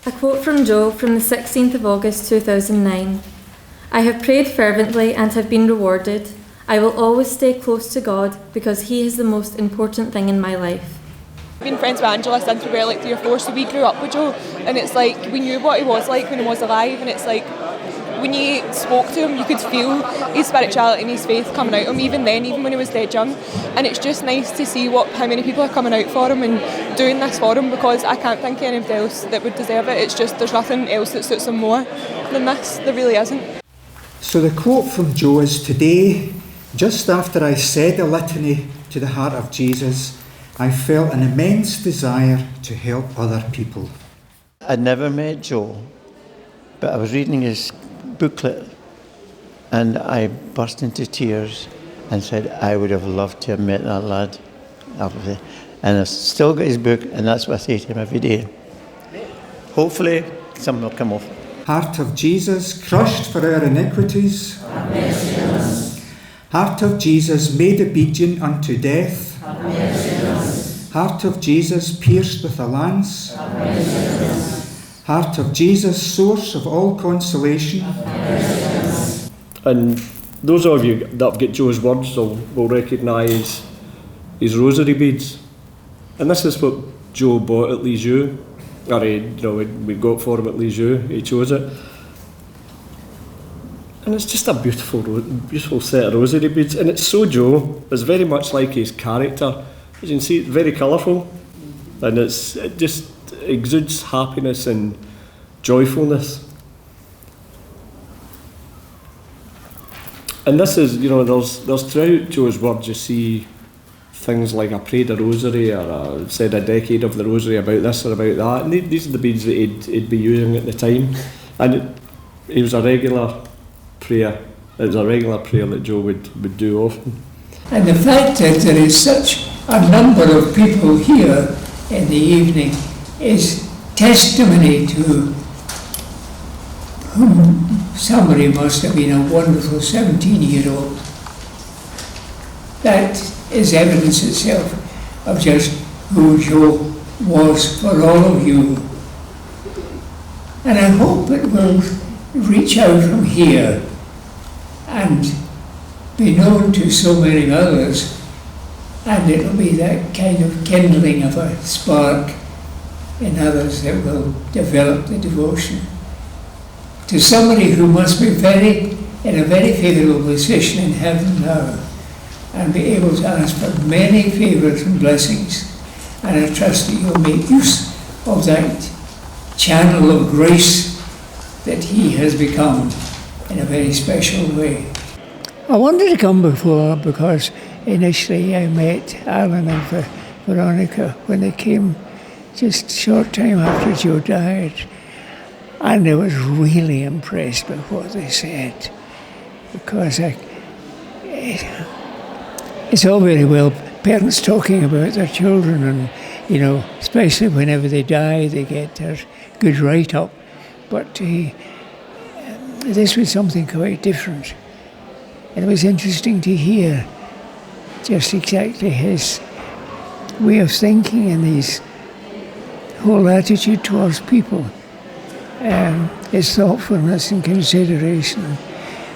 A quote from Joe from the 16th of August 2009. I have prayed fervently and have been rewarded. I will always stay close to God because He is the most important thing in my life. I've been friends with Angela since we were like 3 or 4, so we grew up with Joe, and it's like we knew what he was like when he was alive, and it's like when you spoke to him you could feel his spirituality and his faith coming out of him even then, even when he was dead young. And it's just nice to see how many people are coming out for him and doing this for him, because I can't think of anybody else that would deserve it. It's just there's nothing else that suits him more than this. There really isn't. So the quote from Joe is, today, just after I said a litany to the heart of Jesus, I felt an immense desire to help other people. I'd never met Joe, but I was reading his booklet and I burst into tears and said I would have loved to have met that lad. And I've still got his book, and that's what I say to him every day. Hopefully something will come off. Heart of Jesus, crushed for our iniquities. Heart of Jesus, made obedient unto death. Heart of Jesus, pierced with a lance. Heart of Jesus, source of all consolation. And those of you that have got Joe's words will recognise his rosary beads. And this is what Joe bought at Lisieux. Or we got for him at Lisieux, he chose it. And it's just a beautiful set of rosary beads. And it's so Joe, it's very much like his character. As you can see, it's very colourful. And it just exudes happiness and joyfulness. And this is, there's throughout Joe's words you see things like I prayed a rosary, or I said a decade of the rosary about this or about that. And these are the beads that he'd be using at the time. And it was a regular prayer. It was a regular prayer that Joe would do often. And the fact that there is such a number of people here in the evening is testimony to whom somebody must have been a wonderful 17-year-old. That is evidence itself of just who Joe was for all of you. And I hope it will reach out from here and be known to so many others, and it'll be that kind of kindling of a spark in others that will develop the devotion to somebody who must be in a very favourable position in heaven now, and be able to ask for many favours and blessings. And I trust that you'll make use of that channel of grace that he has become in a very special way. I wanted to come before because initially I met Alan and Veronica when they came just a short time after Joe died. And I was really impressed by what they said, because it's all very well parents talking about their children, and especially whenever they die they get their good write-up, but this was something quite different, and it was interesting to hear just exactly his way of thinking and his whole attitude towards people, his thoughtfulness and consideration.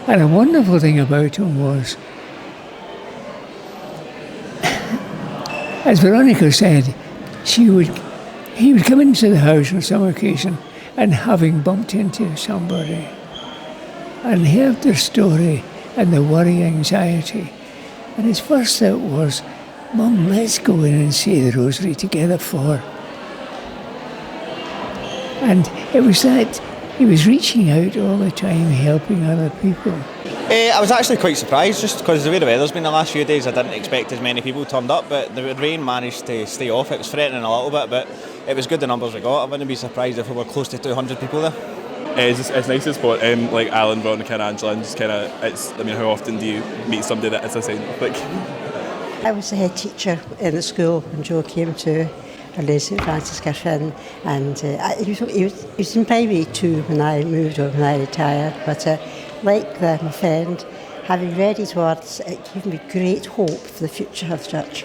And a wonderful thing about him was, as Veronica said, he would come into the house on some occasion, and having bumped into somebody and heard their story and the worry, anxiety, and his first thought was, Mum, let's go in and say the rosary together for her. And it was that he was reaching out all the time, helping other people. I was actually quite surprised, just because the way the weather's been the last few days. I didn't expect as many people turned up, but the rain managed to stay off. It was threatening a little bit, but it was good the numbers we got. I wouldn't be surprised if we were close to 200 people there. It's nice to spot like Alan, Veronica and Angela, and just how often do you meet somebody that is a saint? I was the head teacher in the school when Joe came to our St Francis Carfin, and he was in primary 2 when I moved on, when I retired, but like my friend, having read his words, it gave me great hope for the future of the church.